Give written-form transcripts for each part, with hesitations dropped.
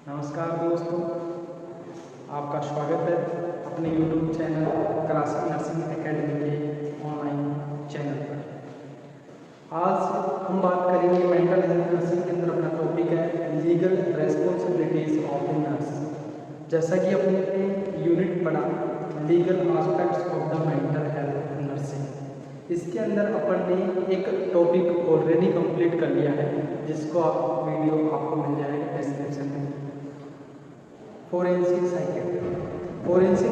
नमस्कार दोस्तों, आपका स्वागत है अपने YouTube channel classic nursing academy के ऑनलाइन चैनल पर। आज हम बात करेंगे मेंटल हेल्थ नर्सिंग के अंदर अपना टॉपिक है legal responsibilities of the nurse. जैसा कि अपने यूनिट पढ़ा legal aspects of the mental health nursing, इसके अंदर अपन ने एक टॉपिक ऑलरेडी कंप्लीट कर लिया है जिसको वीडियो आपको मिल जाएगा डिस्क्रिप्शन में। फोरेंसिक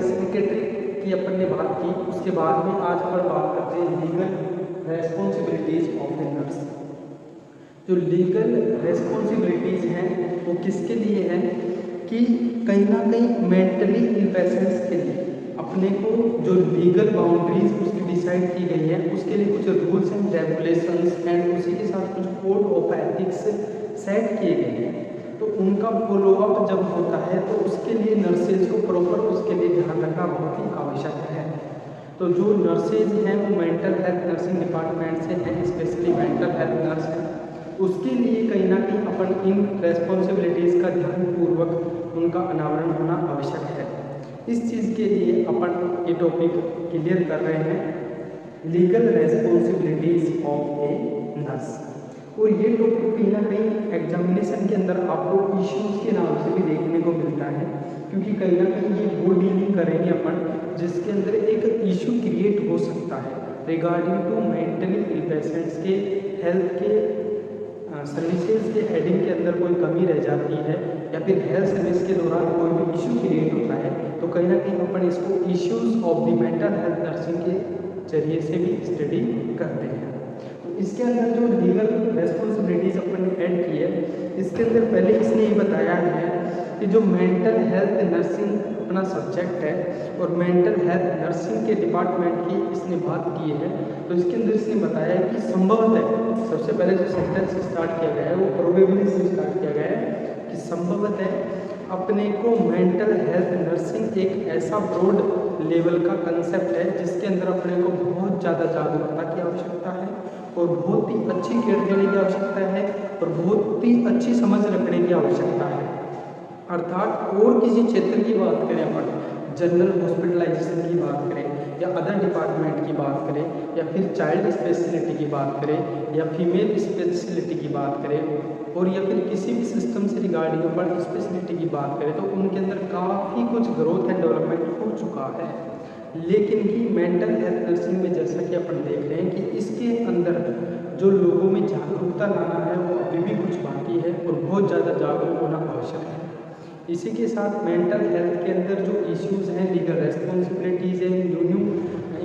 साइकेट्री की अपन ने बात की। उसके बाद में आज अपन बात करते हैं legal responsibilities of the nurse. जो लीगल रेस्पॉन्सिबिलिटीज हैं वो किसके लिए हैं कि कहीं ना कहीं मेंटली इल पेशेंट्स के लिए अपने को जो लीगल बाउंड्रीज उसकी डिसाइड की गई है उसके लिए कुछ रूल्स एंड रेगुलेशंस एंड उसी के साथ कुछ कोड ऑफ एथिक्स सेट किए गए हैं। तो उनका फॉलोअप जब होता है तो उसके लिए नर्सेज को प्रॉपर उसके लिए ध्यान रखना बहुत ही आवश्यक है। तो जो नर्सेज हैं वो मेंटल हेल्थ नर्सिंग डिपार्टमेंट से हैं, स्पेशली मेंटल हेल्थ नर्स हैं, उसके लिए कहीं ना कहीं अपन इन रेस्पॉन्सिबिलिटीज़ का ध्यानपूर्वक उनका अनावरण होना आवश्यक है। इस चीज़ के लिए अपन ये टॉपिक क्लियर कर रहे हैं legal responsibilities of a nurse. और ये टॉपिक कहीं ना कहीं एग्जामिनेशन के अंदर आपको इश्यूज के नाम से भी देखने को मिलता है, क्योंकि कहीं ना कहीं ये वो डीलिंग करेंगे अपन जिसके अंदर एक इशू क्रिएट हो सकता है regarding to mentally ill patients के हेल्थ के सर्विसेज के हेडिंग के अंदर कोई कमी रह जाती है या फिर हेल्थ सर्विस के दौरान कोई भी इशू क्रिएट होता है तो कहीं ना कहीं अपन इसको issues of the mental health nursing के जरिए से भी स्टडी करते हैं। तो इसके अंदर जो लीगल रेस्पॉन्सिबिलिटीज अपन ने ऐड की है, इसके अंदर पहले इसने ये बताया है कि जो मेंटल हेल्थ नर्सिंग अपना सब्जेक्ट है और मेंटल हेल्थ नर्सिंग के डिपार्टमेंट की इसने बात की है। तो इसके अंदर इसने बताया कि संभवतः सबसे पहले जो सेंटेंस स्टार्ट किया गया है वो प्रोबेबली से स्टार्ट किया गया है कि संभवतः अपने को मेंटल हेल्थ नर्सिंग एक ऐसा ब्रॉड लेवल का कंसेप्ट है जिसके अंदर अपने को बहुत ज़्यादा जागरूकता की आवश्यकता है और बहुत ही अच्छी केयर देने की आवश्यकता है और बहुत ही अच्छी समझ रखने की आवश्यकता है। अर्थात और किसी क्षेत्र की बात करें अपन, जनरल हॉस्पिटलाइजेशन की बात करें या अदर डिपार्टमेंट की बात करें या फिर चाइल्ड स्पेशलिटी की बात करें या फीमेल स्पेशलिटी की बात करें और या फिर किसी भी सिस्टम से रिगार्डिंग अपन स्पेशलिटी की बात करें तो उनके अंदर काफ़ी कुछ ग्रोथ एंड डेवलपमेंट हो चुका है। लेकिन कि मेंटल हेल्थ नर्सिंग में जैसा कि अपन देख रहे हैं कि इसके अंदर जो लोगों में जागरूकता लाना है वो अभी भी कुछ बाकी है और बहुत ज़्यादा जागरूक होना आवश्यक है। इसी के साथ मेंटल हेल्थ के अंदर जो इश्यूज हैं, लीगल रेस्पॉन्सिबिलिटीज़ हैं, न्यू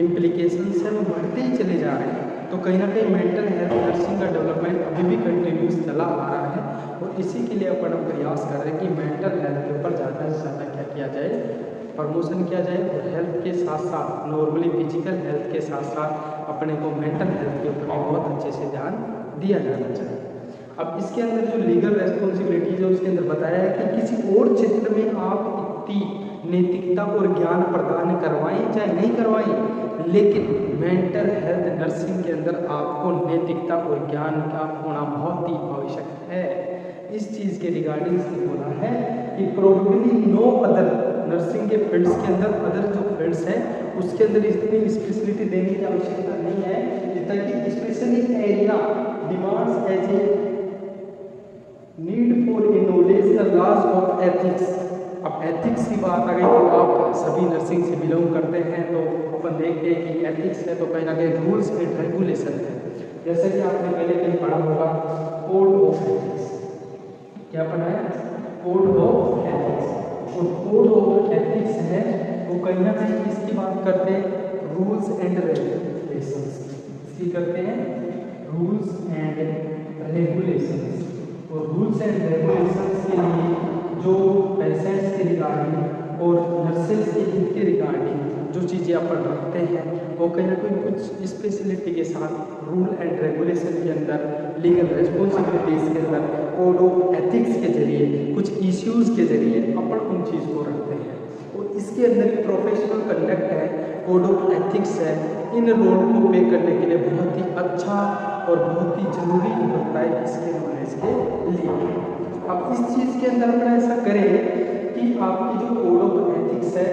इम्प्लीकेशंस हैं वो बढ़ते ही चले जा रहे हैं। तो कहीं ना कहीं मेंटल हेल्थ नर्सिंग का डेवलपमेंट अभी भी कंटिन्यूस चला आ रहा है और इसी के लिए अपन प्रयास कर रहे हैं कि मेंटल हेल्थ के ऊपर ज़्यादा से ज़्यादा क्या किया जाए, प्रमोशन किया जाए और हेल्थ के साथ साथ नॉर्मली फिजिकल हेल्थ के साथ साथ अपने को मेंटल हेल्थ के ऊपर बहुत अच्छे से ध्यान दिया जाना चाहिए। अब इसके अंदर जो लीगल रेस्पॉन्सिबिलिटीज है उसके अंदर बताया है कि किसी और क्षेत्र में आप इतनी नैतिकता और ज्ञान प्रदान करवाएं चाहे नहीं करवाएं, लेकिन मेंटल हेल्थ नर्सिंग के अंदर आपको नैतिकता और ज्ञान का होना बहुत ही आवश्यक है। इस चीज़ के रिगार्डिंग से बोला है कि प्रोबेबली नो अदर नर्सिंग के फील्ड्स के अंदर अदर जो फील्ड्स हैं उसके अंदर इतनी स्पेशलिटी देने की आवश्यकता नहीं है जितना कि specially area demands as a need for a knowledge the laws of ethics. अब एथिक्स की बात आ गई तो आप सभी नर्सिंग से बिलोंग करते हैं तो अपन देखते हैं कि एथिक्स है तो कहीं ना कहीं रूल्स एंड रेगुलेशन है। जैसे कि आपने पहले कहीं पढ़ा होगा कोड ऑफ एथिक्स, क्या पढ़ा है? Code of ethics. और कोड ऑफ एथिक्स है वो कहीं ना कहीं इसकी बात करते हैं रूल्स एंड रेगुलेशंस, इसकी करते हैं रूल्स एंड रेगुलेशंस। और रूल्स एंड रेगुलेशंस के लिए जो पेशेंट्स के रिगार्डिंग और नर्सेज के हित के रिगार्डिंग जो चीज़ें अपन रखते हैं वो कहीं ना कहीं कुछ स्पेशलिटी के साथ रूल एंड रेगुलेशन के अंदर लीगल रेस्पॉन्सिबिलिटीज़ के अंदर कोड ऑफ एथिक्स के जरिए कुछ इश्यूज़ के जरिए अपन उन चीज़ को रखते हैं। और इसके अंदर प्रोफेशनल कंडक्ट है, कोड ऑफ एथिक्स है, इन रोल को प्ले करने के लिए बहुत ही अच्छा और बहुत ही ज़रूरी होता है इसके नॉलेज के लिए। अब इस चीज़ के अंदर अपन ऐसा करें कि आपकी जो कोड ऑफ एथिक्स है,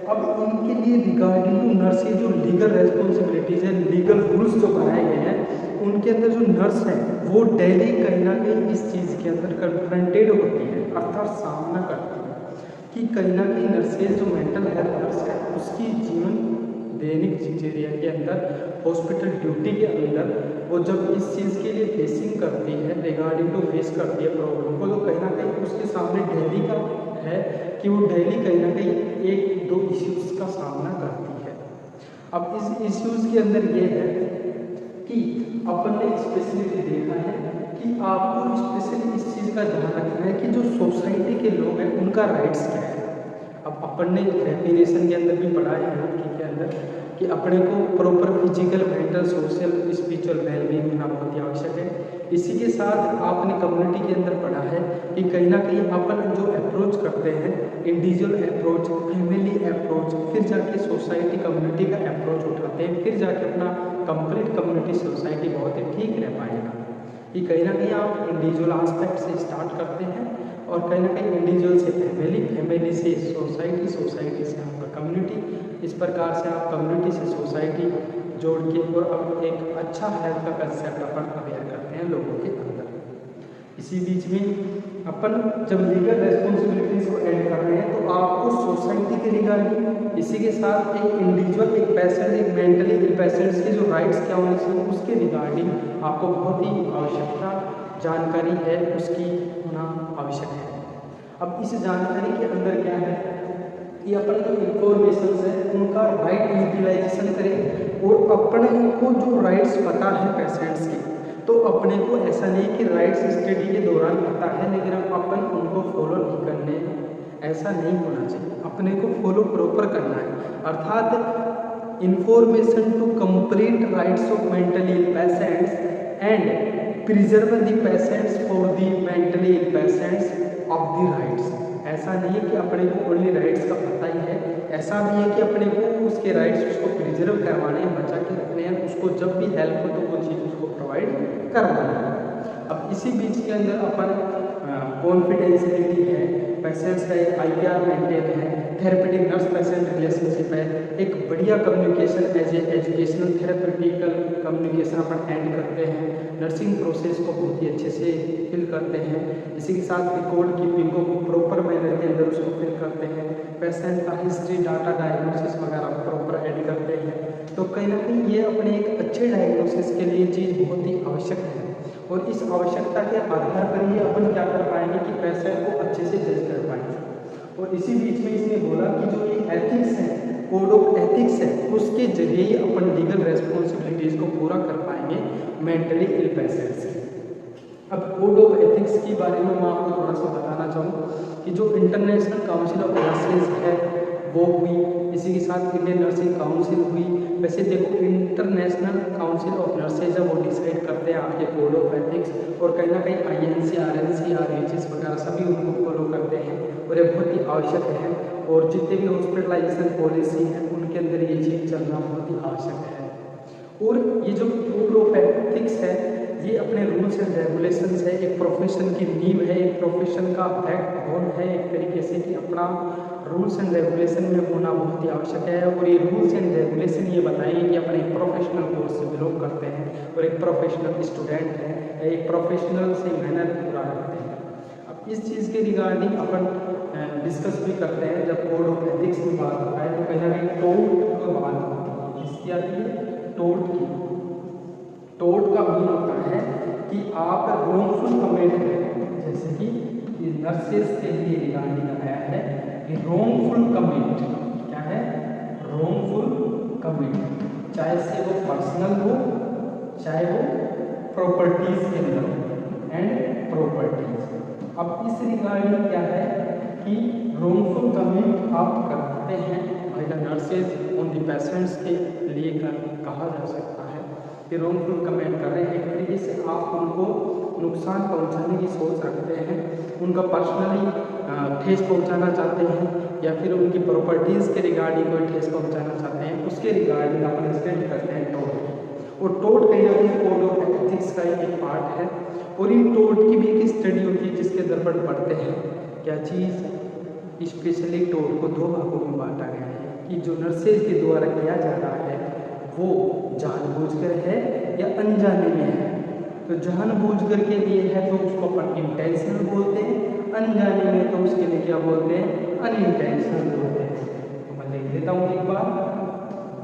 अब इनके लिए रिगार्डिंग टू नर्स की जो लीगल रेस्पॉन्सिबिलिटीज है, लीगल रूल्स जो बनाए गए हैं, उनके अंदर जो नर्स है वो डेली कहीं ना कहीं इस चीज़ के अंदर कन्फ्रंटेड होती है, अर्थात सामना करती है कि कहीं ना कहीं नर्सेज जो मेंटल हेल्थ नर्स है उसकी जीवन दैनिक दिनचर्या के अंदर, हॉस्पिटल ड्यूटी के अंदर वो जब इस चीज़ के लिए फेसिंग करती है, रिगार्डिंग टू फेस करती है प्रॉब्लम को, तो कहीं ना कहीं उसके सामने डेली का है कि वो डेली कहीं ना कहीं एक दो इश्यूज़ का सामना करती है। अब इस इश्यूज़ के अंदर ये है कि अपन ने स्पेशली देखा है कि आपको स्पेशली इस चीज़ का ध्यान रखना है कि जो सोसाइटी के लोग हैं उनका राइट्स क्या है। अब अपन ने डेफिनेशन के अंदर भी पढ़ा है के अंदर कि अपने को proper physical, mental, social, spiritual wellbeing होना बहुत ही आवश्यक है। इसी के साथ आपने कम्युनिटी के अंदर पढ़ा है कि कहीं ना कहीं अपन जो अप्रोच करते हैं, इंडिविजुअल अप्रोच, फैमिली अप्रोच, फिर जाके सोसाइटी कम्युनिटी का अप्रोच उठाते हैं, फिर जाके अपना कंप्लीट कम्युनिटी सोसाइटी बहुत ही ठीक रह पाएगा। कि कहीं ना कहीं आप इंडिविजुअल एस्पेक्ट से स्टार्ट करते हैं और कहीं ना कहीं इंडिविजुअल से फैमिली, फैमिली से सोसाइटी, सोसाइटी से आपका कम्युनिटी, इस प्रकार से आप कम्युनिटी से सोसाइटी जोड़ के और अब एक अच्छा हेल्थ का कंसेप्ट अपन अवेयर करते हैं लोगों के अंदर। इसी बीच में अपन जब लीगल रेस्पॉन्सिबिलिटीज़ को ऐड कर रहे हैं तो आपको सोसाइटी के रिगार्डिंग, इसी के साथ एक इंडिविजुअल, एक पेशेंट, एक मेंटली इल पेशेंट्स के जो राइट्स क्या होने चाहिए उसके रिगार्डिंग आपको बहुत ही आवश्यकता जानकारी है, उसकी होना आवश्यक है। अब इस जानकारी के अंदर क्या है कि अपन जो इंफॉर्मेशन है उनका राइट यूटिलाइजेशन करें और अपने को जो राइट्स पता है पेशेंट्स के, तो अपने को ऐसा नहीं कि राइट्स स्टडी के दौरान पता है लेकिन अपन उनको फॉलो नहीं करने, ऐसा नहीं होना चाहिए। अपने को फॉलो प्रॉपर करना है, अर्थात information to complete rights of mentally ill patients and preserve the patients for the mentally ill patients of the rights. ऐसा नहीं है कि अपने को ओनली राइट्स का पता ही है, ऐसा भी है कि अपने को उसके राइट्स उसको प्रिजर्व करवाने हैं, बचा के रखने हैं, उसको जब भी हेल्प हो तो वो चीज़ उसको प्रोवाइड करवाना है। अब इसी बीच के अंदर अपन कॉन्फिडेंशियलिटी है, पेशेंट्स का एक IPR मेंटेन है, थेरेपेटिक नर्स पेशेंट रिलेशनशिप है, एक बढ़िया communication as a educational therapeutical communication अपन एंड करते हैं, नर्सिंग प्रोसेस को बहुत ही अच्छे से फिल करते हैं, इसी के साथ रिकॉर्ड कीपिंग को प्रॉपर मैनर के अंदर उसको फिल करते हैं, पेशेंट का हिस्ट्री, डाटा, डायग्नोसिस वगैरह प्रॉपर ऐड करते हैं। तो कहीं ना कहीं ये अपने एक अच्छे डायग्नोसिस के लिए चीज़ बहुत ही आवश्यक है और इस आवश्यकता के आधार पर ही अपन क्या कर पाएंगे कि पेशेंट को अच्छे से जज कर पाएंगे। और इसी बीच में इसने बोला कि जो ये एथिक्स है, कोड ऑफ एथिक्स है, उसके जरिए ही अपन लीगल रेस्पॉन्सिबिलिटीज़ को पूरा कर पाएंगे मेंटली इल पेशेंट्स की। अब कोड ऑफ एथिक्स के बारे में मैं आपको थोड़ा सा बताना चाहूँ कि जो इंटरनेशनल काउंसिल ऑफ नर्सेज है वो हुई, इसी के साथ इंडियन नर्सिंग काउंसिल हुई। वैसे देखो इंटरनेशनल काउंसिल ऑफ नर्सेज है वो डिसाइड करते हैं आपके कोड ऑफ एथिक्स और कहीं ना कहीं INC, RNC, RHS वगैरह सभी उनको फॉलो करते हैं और ये बहुत ही आवश्यक है। और जितने भी हॉस्पिटलाइजेशन पॉलिसी हैं उनके अंदर ये चीज़ चलना बहुत ही आवश्यक है। और ये जो कोड ऑफ एथिक्स है ये अपने रूल्स एंड रेगुलेशंस है, एक प्रोफेशन की नींव है, एक प्रोफेशन का बैकबोन है एक तरीके से कि अपना रूल्स एंड रेगुलेशन में होना बहुत ही आवश्यक है। और ये रूल्स एंड रेगुलेशन ये बताएंगे कि अपने एक प्रोफेशनल कोर्स से बिलोंग करते हैं और एक प्रोफेशनल स्टूडेंट है, एक प्रोफेशनल से मेहनत पूरा करते हैं। अब इस चीज़ के रिगार्डिंग अपन डिस्कस भी करते हैं जब कोड ऑफ एथिक्स की बात होता है तो कहीं ना कहीं टोट की बात होती है। इसकी आती है टोट की। टोट का मीन होता है कि आप रोंगफुल कमेंट करें, जैसे कि नर्सेज के लिए रिगार्डिंग आया है कि रोंगफुल कमेंट क्या है, रोंगफुल कमेंट, चाहे से वो पर्सनल हो चाहे वो प्रॉपर्टीज के अंदर एंड प्रॉपर्टीज। अब इस रिगार्डिंग क्या है कि रोंगफुल कमेंट आप करते हैं by the nurses on the patients के लिए कहा जा सकता है कि रोंगफुल कमेंट कर रहे हैं, एक तरीके से आप उनको नुकसान पहुंचाने की सोच रखते हैं, उनका पर्सनली ठेस पहुंचाना चाहते हैं या फिर उनकी प्रॉपर्टीज़ के रिगार्डिंग कोई ठेस पहुंचाना चाहते हैं, उसके रिगार्डिंग अपन स्टेट करते हैं टोट। और टोट कहीं ना कहीं कोड ऑफ एथिक्स का एक पार्ट है और इन टोट की भी एक स्टडी होती है जिसके अंदर पढ़ते हैं क्या चीज़, स्पेशली टोट को दो भागों में बांटा गया है कि जो नर्सेज के द्वारा किया जा रहा है वो जानबूझकर है या अनजाने में है। तो जानबूझकर के लिए है तो उसको अपन इंटेंशनल बोलते हैं, अनजाने में तो उसके लिए क्या बोलते हैं, अनइंटेंशनल बोलते हैं। तो मैं लिख देता हूँ एक बार,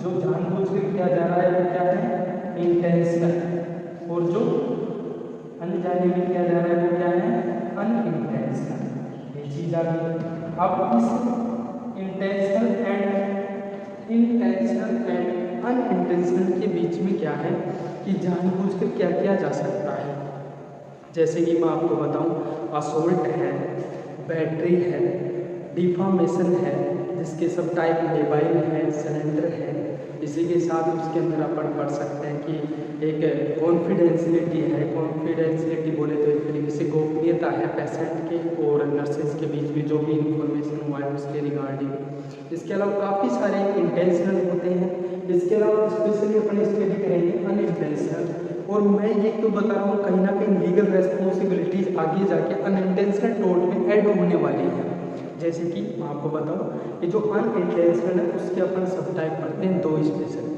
जो जानबूझकर किया जा रहा है वो क्या है, इंटेंशनल, और जो अनजाने में किया जा रहा है वो क्या है, अनइंटेंशनल। ये चीज आ गई। अब इस इंटेंशनल एंड अनइंटेंशनल के बीच में क्या है कि जानबूझकर क्या किया जा सकता है। जैसे कि मैं आपको बताऊं, असोल्ट है, बैटरी है, डिफॉर्मेशन है, जिसके सब टाइप लेबाइल है, सिलेंडर है। इसी के साथ उसके अंदर अपन पढ़ सकते हैं कि एक कॉन्फिडेंशियलिटी है। कॉन्फिडेंशियलिटी बोले तो एक तरीके से गोपनीयता है पेशेंट के और नर्सेज के बीच में, जो भी इंफॉर्मेशन हुआ है उसके रिगार्डिंग। इसके अलावा काफ़ी सारे इंटेंशनल होते हैं। इसके अलावा स्पेशली अपन स्टडी करेंगे अनइंटेंशनल। और मैं ये तो बता रहा हूँ, कहीं ना कहीं लीगल रेस्पॉन्सिबिलिटीज आगे जाके अनइंटेंशनल टोट में ऐड होने वाली है। जैसे कि मैं आपको बताऊँ कि जो अनइंटेंशनल है उसके अपन सब टाइप पढ़ते हैं दो स्पेशल।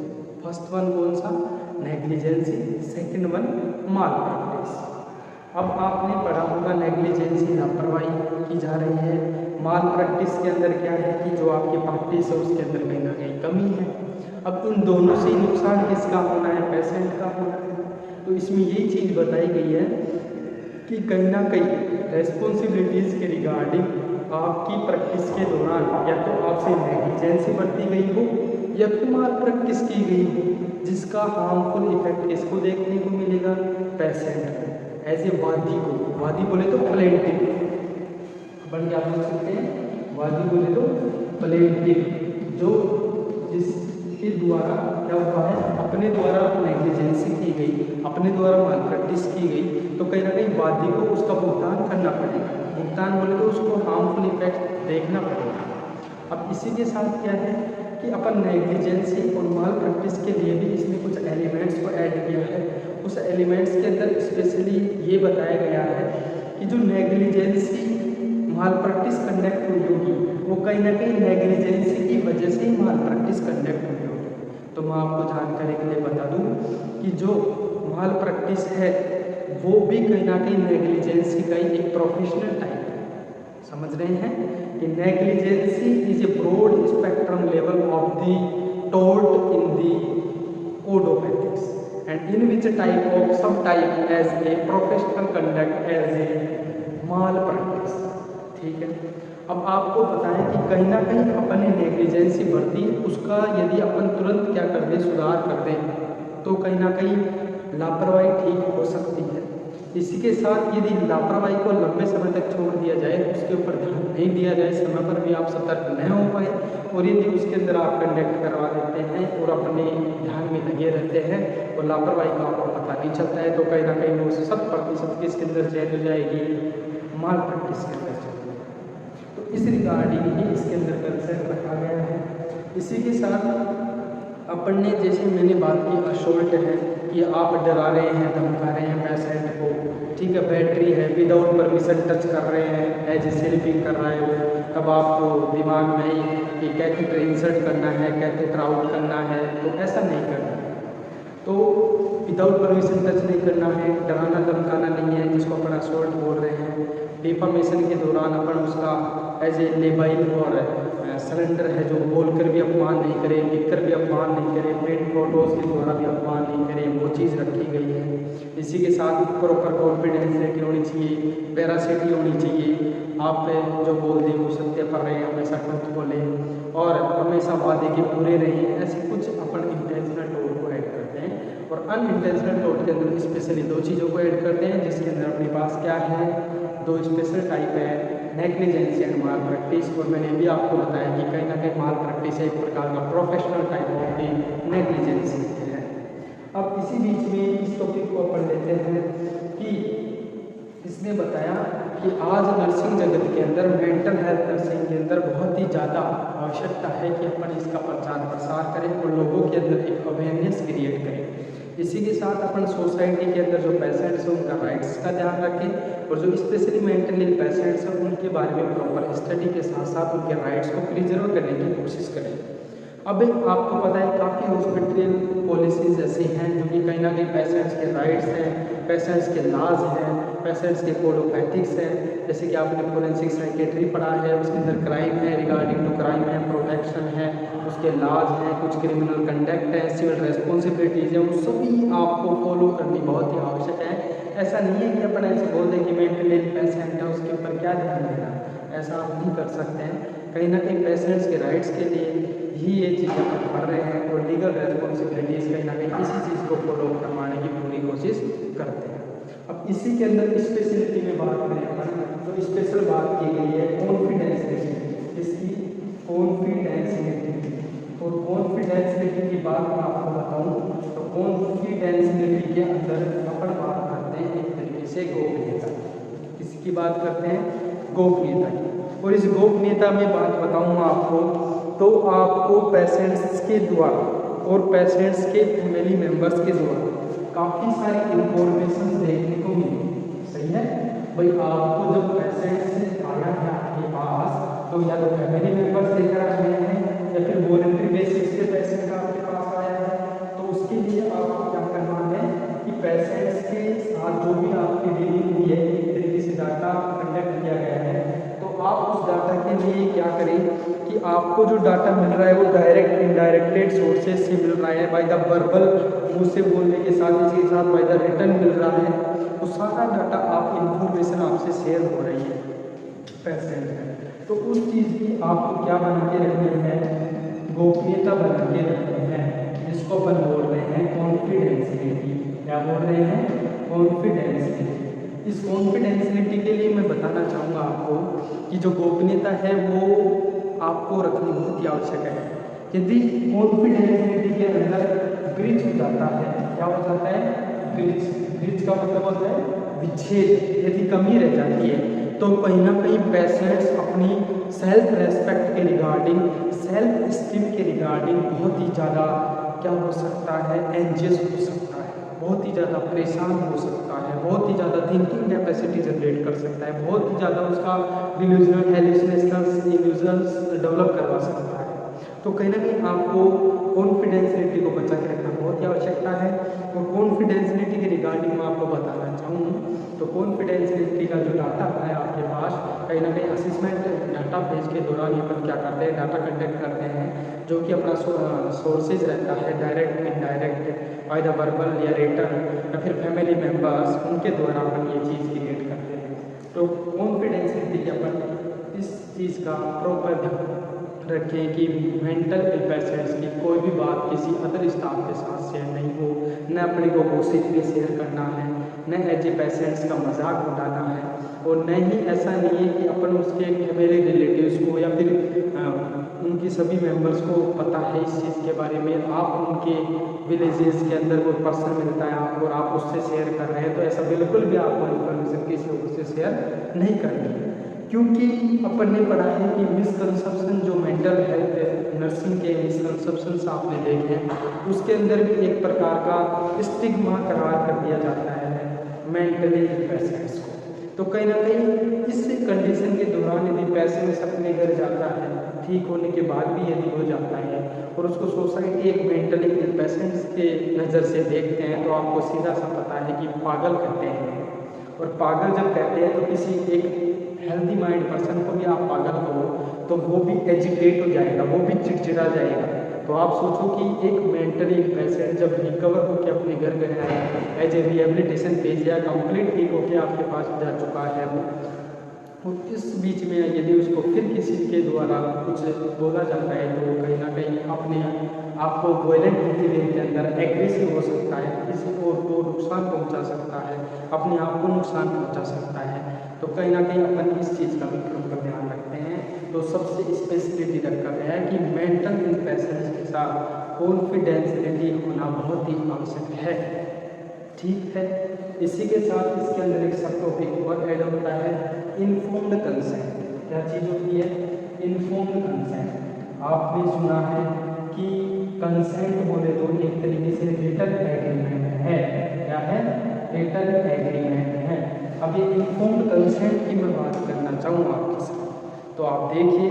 फर्स्ट वन कौन सा, नेग्लिजेंसी, सेकंड वन माल प्रैक्टिस। अब आपने पढ़ा होगा नेग्लिजेंसी लापरवाही की जा रही है, माल प्रैक्टिस के अंदर क्या है कि जो आपकी प्रैक्टिस है उसके अंदर कहीं ना कहीं कमी है। अब इन दोनों से नुकसान किसका होना है, पेशेंट का होना है। तो इसमें यही चीज़ बताई गई है कि कहीं ना कहीं रेस्पॉन्सिबिलिटीज़ के रिगार्डिंग आपकी प्रैक्टिस के दौरान या तो आपसे नेग्लिजेंसी बरती गई हो या फिर माल प्रैक्टिस की गई हो, जिसका हार्मफुल इफेक्ट किसको देखने को मिलेगा, पेशेंट को, एज ए वादी को। वादी बोले तो प्लेंटिव, अपन क्या बोल सकते हैं, वादी बोले तो प्लेंटिव, जो जिसके द्वारा क्या हुआ है, अपने द्वारा नेग्लिजेंसी की गई, अपने द्वारा माल प्रैक्टिस की गई, तो कहीं ना कहीं वादी को उसका भुगतान करना पड़ेगा। भुगतान बोले तो उसको हार्मफुल इफेक्ट देखना पड़ेगा। अब इसी के साथ क्या है कि अपन नेग्लिजेंसी और माल प्रैक्टिस के लिए भी इसमें कुछ एलिमेंट्स को ऐड किया है। उस एलिमेंट्स के अंदर स्पेशली ये बताया गया है कि जो नेग्लिजेंसी माल प्रैक्टिस कंडक्ट हुई होगी वो कहीं ना कहीं नेग्लिजेंसी की वजह से ही माल प्रैक्टिस कंडक्ट हुई होगी। तो मैं आपको जानकारी के लिए बता दूं कि जो माल प्रैक्टिस है वो भी कहीं ना कहीं नेग्लिजेंसी का ही एक प्रोफेशनल टाइप है। समझ रहे हैं कि negligence is a broad spectrum level of the tort in the code of ethics and in which type of sub type as a professional conduct as a malpractice. ठीक है, अब आपको बताएं कि कहीं ना कहीं अपन ने नेग्लिजेंसी बरती, उसका यदि अपन तुरंत क्या कर दें, सुधार कर दें, तो कहीं ना कहीं लापरवाही ठीक हो सकती है। इसी के साथ यदि लापरवाही को लंबे समय तक छोड़ दिया जाए, उसके ऊपर ध्यान नहीं दिया जाए, समय पर भी आप सतर्क न हो पाए और यदि उसके अंदर आप कंडक्ट करवा देते हैं और अपने ध्यान में लगे रहते हैं और लापरवाही का आपको पता नहीं चलता है, तो कहीं ना कहीं वो 100% किसके अंदर चली जाएगी, माल प्रैक्टिस के अंदर चली जाएगी। तो इस रिगार्डिंग ही इसके अंदर कंसेप्ट रखा गया है। इसी के साथ अपन ने जैसे मैंने बात की असोल्ट है कि आप डरा रहे हैं, धमका रहे हैं पेशेंट को, ठीक है, बैटरी है, विदाउट परमिशन टच कर रहे हैं, एज ए स्लिपिंग कर रहे हो, तब आपको दिमाग में ही कि कैथेटर इंसर्ट करना है, कैथेटर आउट करना है, तो ऐसा नहीं करना है। तो विदाउट परमिशन टच नहीं करना है, डराना धमकाना नहीं है, जिसको अपन असोल्ट बोल रहे हैं। डिफॉर्मेशन के दौरान अपन उसका एज ए लेबाइल और सरेंडर है जो बोलकर भी अपमान नहीं करें, लिखकर भी अपमान नहीं करें, प्रिंट फोटोज़ के द्वारा भी अपमान नहीं करें, वो चीज़ रखी गई है। इसी के साथ प्रॉपर कॉन्फिडेंशियलिटी होनी चाहिए, वेरासिटी होनी चाहिए, आप जो बोल दें वो सत्य पर रहें, हमेशा ट्रुथ बोलें और हमेशा वादे के पूरे रहें। ऐसे कुछ अपन इंटेंशनल टोट को ऐड करते हैं और अनइंटेंशनल टोट के अंदर स्पेशली दो चीज़ों को ऐड करते हैं, जिसके अंदर अपने पास क्या है, दो स्पेशल टाइप है, नेग्लिजेंसी एंड माल प्रैक्टिस। और मैंने भी आपको बताया कि कहीं ना कहीं माल प्रैक्टिस एक प्रकार का professional type of the negligence है। अब इसी बीच में इस टॉपिक को अपन लेते हैं कि इसने बताया कि आज नर्सिंग जगत के अंदर मेंटल हेल्थ नर्सिंग के अंदर बहुत ही ज़्यादा आवश्यकता है कि अपन इसका प्रचार प्रसार करें और लोगों के अंदर एक अवेयरनेस क्रिएट करें। इसी के साथ अपन सोसाइटी के अंदर जो पेशेंट्स हैं उनका राइट्स का ध्यान रखें और जो स्पेशली मेंटली इल पेशेंट्स हैं उनके बारे में प्रॉपर स्टडी के साथ साथ उनके राइट्स को प्रिजर्व करने की कोशिश करें। अब आपको पता है काफ़ी हॉस्पिटल पॉलिसीज ऐसी हैं जो कि कहीं ना कहीं पेशेंट्स के राइट्स हैं, पेशेंट्स के लॉज हैं, पेशेंट्स के कोड ऑफ एथिक्स हैं। जैसे कि आपने फोरेंसिक साइकेट्री पढ़ा है, उसके अंदर क्राइम है, रिगार्डिंग टू क्राइम है, प्रोटेक्शन है, उसके लॉज हैं, कुछ क्रिमिनल कंडक्ट है, सिविल रेस्पॉन्सिबिलिटीज़ हैं, वो सभी आपको फॉलो करनी बहुत ही आवश्यक है। ऐसा नहीं है कि अपन ऐसे बोल दें कि मेंटली पेशेंट है उसके ऊपर क्या ध्यान देना, ऐसा आप नहीं कर सकते हैं। कहीं ना कहीं पेशेंट्स के राइट्स के लिए ही ये चीज़ें अपन पढ़ रहे हैं और लीगल रेस्पॉन्सिबिलिटीज़ कहीं ना कहीं इसी चीज़ को फॉलो करवाने की पूरी कोशिश करते हैं। अब इसी के अंदर स्पेशलिटी में बात करें अपन तो स्पेशल बात की गई है कॉन्फिडेंशियलिटी, इसकी कॉन्फिडेंशियलिटी। और कॉन्फिडेंशियलिटी की बात मैं आपको बताऊं तो कॉन्फिडेंशियलिटी के अंदर अपन बात करते हैं एक तरीके से गोपनीयता। किसकी बात करते हैं? गोपनीयता की। और इस गोपनीयता में बात बताऊंगा आपको तो आपको पेशेंट्स के द्वारा और पेशेंट्स के फैमिली मेम्बर्स के द्वारा काफ़ी सारी इंफॉर्मेशन देखने को मिली। सही है भाई, आपको जब पेशेंट से आया है आपके पास तो या तो फैमिली मेम्बर्स लेकर आ रहे हैं या फिर वॉलंटरी बेसिस पे पेशेंट आपके पास आया है, तो उसके लिए आपको क्या करना है कि पेशेंट्स के साथ जो भी आपकी डीलिंग हुई है एक तरीके से डाटा कंडक्ट किया गया है, तो आप उस डाटा के लिए क्या करें कि आपको जो डाटा मिल रहा है वो डायरेक्ट इनडायरेक्टेड सोर्सेज से मिल रहा है, बाय द वर्बल मुँह से बोलने के साथ इसके साथ बाय द रिटर्न मिल रहा है, वो सारा डाटा आप इंफॉर्मेशन आपसे शेयर हो रही है पेशेंट है, तो उस चीज़ की आपको क्या बना के रखनी है? गोपनीयता बना के रखनी है, जिसको अपन बोल रहे हैं कॉन्फिडेंशियलिटी। क्या बोल रहे हैं? कॉन्फिडेंशियलिटी। इस कॉन्फिडेंशियलिटी के लिए मैं बताना चाहूँगा आपको कि जो गोपनीयता है वो आपको रखनी बहुत ही आवश्यक है। यदि कॉन्फिडेंशियलिटी के अंदर ब्रीच हो जाता है, क्या हो जाता है? ब्रीच का मतलब होता है विच्छेद, यदि कमी रह जाती है तो कहीं ना कहीं पेशेंट्स अपनी सेल्फ रेस्पेक्ट के रिगार्डिंग, सेल्फ स्टीम के रिगार्डिंग बहुत ही ज़्यादा क्या हो सकता है? एंजियस हो सकता है, बहुत ही ज़्यादा परेशान हो सकता है, बहुत ही ज़्यादा थिंकिंग कैपेसिटी जनरेट कर सकता है, बहुत ही ज़्यादा उसका डिल्यूजनल हेलुसिनेशंस इल्यूजन्स डेवलप करवा सकता है। तो कहीं ना कहीं आपको कॉन्फिडेंशियलिटी को बचा के रखना बहुत ही आवश्यकता है। और कॉन्फिडेंशियलिटी के रिगार्डिंग मैं आपको बताना चाहूँ तो कॉन्फिडेंशियलिटी का जो डाटा है आपके पास, कहीं ना कहीं असेसमेंट डाटा फेज के दौरान अपन क्या करते हैं? डाटा कंटेक्ट करते हैं जो कि अपना सोर्सेज रहता है direct indirect, by the verbal या रिटर्न या फिर फैमिली मेम्बर्स, उनके द्वारा अपन ये चीज़ क्रिएट करते हैं। तो कॉन्फिडेंशियलिटी के अपन इस चीज़ का प्रॉपर ध्यान रखें कि मेंटल पेशेंट्स की कोई भी बात किसी अदर स्टाफ के साथ शेयर नहीं हो, न अपने को गॉसिप में शेयर करना है, न एज ए पेशेंट्स का मजाक उड़ाना है, और न ही ऐसा नहीं है कि अपन उसके फैमिली रिलेटिव्स को या फिर उनकी सभी मेंबर्स को पता है इस चीज़ के बारे में, आप उनके विलेजेस के अंदर कोई पर्सन मिलता है आपको और आप उससे शेयर कर रहे हैं, तो ऐसा बिल्कुल भी आपको इन्फॉर्मेशन किसी और से शेयर नहीं करनी है। क्योंकि अपन ने पढ़ा है कि मिसकंसेप्शन जो मेंटल हेल्थ नर्सिंग के मिसकंसेप्शंस आपने देखे हैं, उसके अंदर भी एक प्रकार का स्टिग्मा करार कर दिया जाता है मेंटली पेशेंट्स को। तो कहीं ना कहीं इस कंडीशन के दौरान यदि पेशेंट्स अपने घर जाता है, ठीक होने के बाद भी यदि हो जाता है और उसको सोसाइटी एक मेंटली पेशेंट्स के नज़र से देखते हैं, तो आपको सीधा सा पता है कि पागल कहते हैं। और पागल जब कहते हैं तो किसी एक हेल्दी माइंड पर्सन को भी आप पागल हो तो वो भी एजिटेट हो जाएगा, वो भी चिड़चिड़ा जाएगा। तो आप सोचो कि एक मेंटली पेशेंट जब रिकवर होकर अपने घर गया है, एज ए रिहेबिलिटेशन फेज या कंप्लीट ठीक होकर आपके पास जा चुका है वो, तो इस बीच में यदि उसको फिर किसी के द्वारा कुछ बोला जाता है तो वो कहीं ना कहीं अपने आप को वायलेंट बिहेवियर के अंदर एग्रेसिव हो सकता है, किसी और को नुकसान पहुंचा सकता है, अपने आप को नुकसान पहुंचा सकता है। तो कहीं ना कहीं अपन इस चीज़ का भी प्रॉपर ध्यान रखते हैं। तो सबसे स्पेशलिटी रखा गया है कि मेंटल पेशेंट्स के साथ कॉन्फिडेंशियलिटी होना बहुत ही आवश्यक है। ठीक है, इसी के साथ इसके अंदर एक सब टॉपिक और ऐड होता है इन्फॉर्म्ड कंसेंट। क्या चीज़ होती है? Informed consent. आपने सुना है कि कंसेंट बोले तो एक तरीके से रिटन एग्रीमेंट है। क्या है? रिटन एग्रीमेंट है। अब ये इन्फॉर्म्ड कंसेंट की मैं बात करना चाहूँगा आपके साथ। तो आप देखिए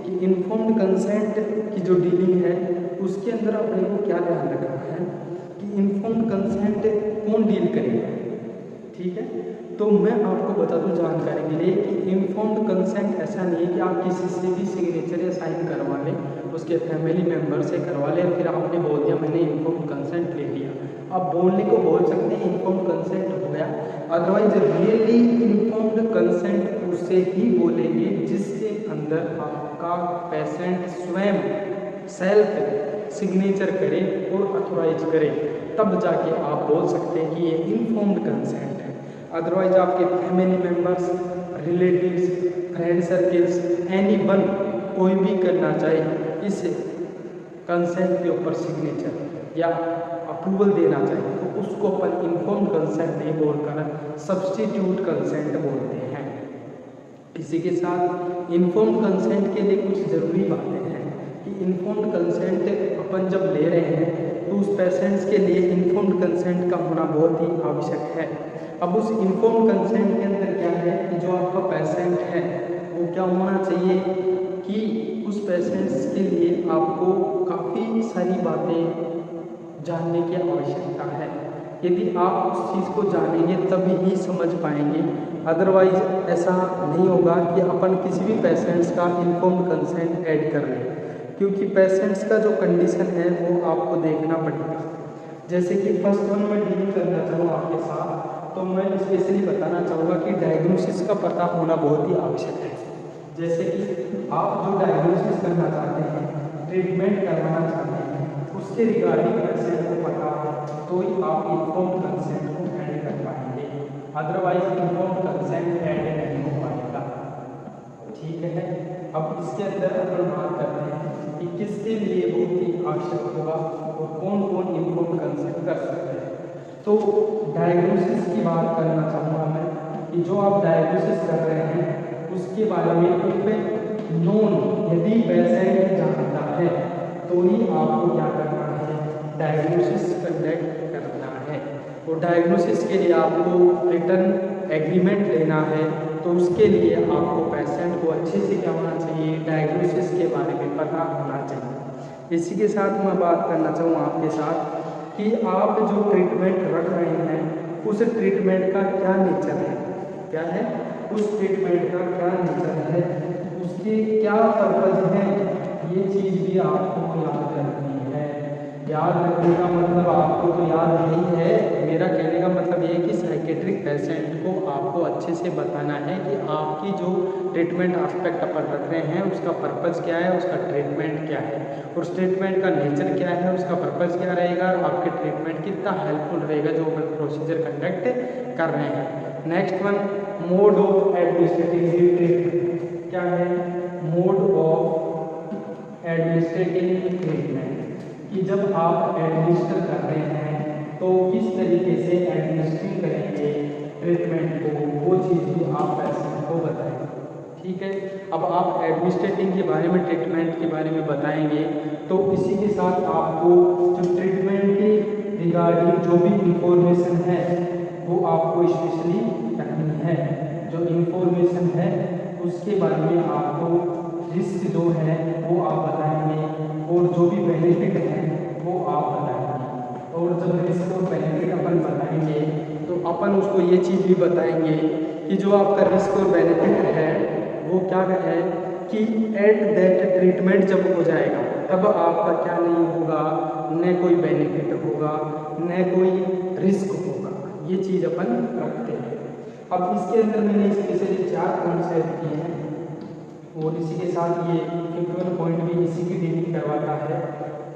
कि इन्फॉर्म्ड कंसेंट की जो डीलिंग है उसके अंदर अपने को क्या ध्यान रखना है कि इन्फॉर्म्ड कंसेंट कौन डील करेगा। ठीक है, तो मैं आपको बता दूं जानकारी के लिए कि इन्फॉर्म्ड कंसेंट ऐसा नहीं है कि आप किसी से भी सिग्नेचर या साइन करवा लें, उसके फैमिली मेम्बर से करवा लें, फिर आपने बोल दिया मैंने इन्फॉर्म्ड कंसेंट ले लिया। आप बोलने को बोल सकते हैं इन्फॉर्म्ड कंसेंट हो गया, अदरवाइज रियली इन्फॉर्म्ड कंसेंट उसे ही बोलेंगे जिसके अंदर आपका पेशेंट स्वयं सेल्फ सिग्नेचर करे और अथोराइज करे, तब जाके आप बोल सकते हैं कि ये इन्फॉर्म्ड कंसेंट है। अदरवाइज आपके family members, relatives, friend circles, any one कोई भी करना चाहे इस कंसेंट के ऊपर सिग्नेचर या अप्रूवल देना चाहिए तो उसको अपन इन्फॉर्म्ड कंसेंट नहीं बोलकर सब्स्टिट्यूट कंसेंट बोलते हैं। इसी के साथ इन्फॉर्म्ड कंसेंट के लिए कुछ ज़रूरी बातें हैं कि इन्फॉर्म्ड कंसेंट अपन जब ले रहे हैं तो उस पेशेंट्स के लिए इन्फॉर्म्ड कंसेंट का होना बहुत ही आवश्यक है। अब उस इन्फॉर्म्ड कंसेंट के अंदर क्या है कि जो आपका पेशेंट है वो क्या होना चाहिए कि उस पेशेंट्स के लिए आपको काफ़ी सारी बातें जानने की आवश्यकता है। यदि आप उस चीज़ को जानेंगे तभी ही समझ पाएंगे, अदरवाइज ऐसा नहीं होगा कि अपन किसी भी पेशेंट्स का इन्फॉर्म्ड कंसेंट ऐड कर लें, क्योंकि पेशेंट्स का जो कंडीशन है वो आपको देखना पड़ेगा। जैसे कि फर्स्ट वन मैं डील करना चाहूँगा आपके साथ, तो मैं स्पेशली बताना चाहूँगा कि डायग्नोसिस का पता होना बहुत ही आवश्यक है। जैसे कि आप जो डायग्नोसिस करना चाहते हैं, ट्रीटमेंट करवाना चाहते हैं, उसके रिगार्डिंग पेशेंट को पता हो तो ही आप इन्फॉर्म्ड कंसेंट को ऐड कर पाएंगे, अदरवाइज इन्फॉर्म्ड कंसेंट ऐड नहीं हो पाएगा। ठीक है, अब इसके अंदर अपन बात करते हैं कि किसके लिए बहुत ही आवश्यक होगा और कौन कौन इन्फॉर्म्ड कंसेंट कर सकते हैं। तो डायग्नोसिस की बात करना चाहूँगा मैं कि जो आप डायग्नोसिस कर रहे हैं उसके बारे में इफ नोन यदि पेशेंट जानता है तो ही आपको क्या करना है, डायग्नोसिस कंडक्ट करना है। और डायग्नोसिस के लिए आपको रिटन एग्रीमेंट लेना है, तो उसके लिए आपको पेशेंट को अच्छे से क्या होना चाहिए, डायग्नोसिस के बारे में पता होना चाहिए। इसी के साथ मैं बात करना चाहूँगा आपके साथ कि आप जो ट्रीटमेंट रख रहे हैं उस ट्रीटमेंट का क्या नेचर है, क्या है उस ट्रीटमेंट का क्या नेचर है, उसके क्या पर्पज है, ये चीज़ भी आपको याद रखनी है। याद रखने का मतलब आपको तो याद नहीं है, मेरा कहने का मतलब ये है कि साइकेट्रिक पेशेंट को आपको अच्छे से बताना है कि आपकी जो ट्रीटमेंट एस्पेक्ट अपन रख रहे हैं उसका पर्पज़ क्या है, उसका ट्रीटमेंट क्या है, उस ट्रीटमेंट का नेचर क्या है, उसका पर्पज़ क्या रहेगा, आपके ट्रीटमेंट कितना हेल्पफुल रहेगा जो अपन प्रोसीजर कंडक्ट कर रहे हैं। Next one, mode of administrative treatment. क्या है मोड ऑफ एडमिनिस्ट्रेटिव ट्रीटमेंट, कि जब आप एडमिनिस्टर कर रहे हैं तो किस तरीके से एडमिनिस्ट्रेट करेंगे ट्रीटमेंट को, वो चीज़ भी आप पेशेंट को बताएंगे। ठीक है, अब आप एडमिनिस्ट्रेटिंग के बारे में, ट्रीटमेंट के बारे में बताएंगे, तो इसी के साथ आपको जो ट्रीटमेंट के रिगार्डिंग जो भी इंफॉर्मेशन है वो आपको स्पेशली रखनी है। जो इंफॉर्मेशन है उसके बारे में आपको रिस्क जो है वो आप बताएंगे और जो भी बेनिफिट है वो आप बताएंगे। और जब रिस्क और बेनिफिट अपन बताएंगे तो अपन उसको ये चीज़ भी बताएंगे कि जो आपका रिस्क और बेनिफिट है वो क्या है कि एट दैट ट्रीटमेंट जब हो जाएगा तब आपका क्या नहीं होगा, न कोई बेनिफिट होगा न कोई रिस्क होगा, ये चीज़ अपन रखते हैं। अब इसके अंदर मैंने स्पेशली 4 पॉइंट्स ऐड किए हैं और इसी के साथ ये 51 पॉइंट भी इसी की डीलिंग करवाता है।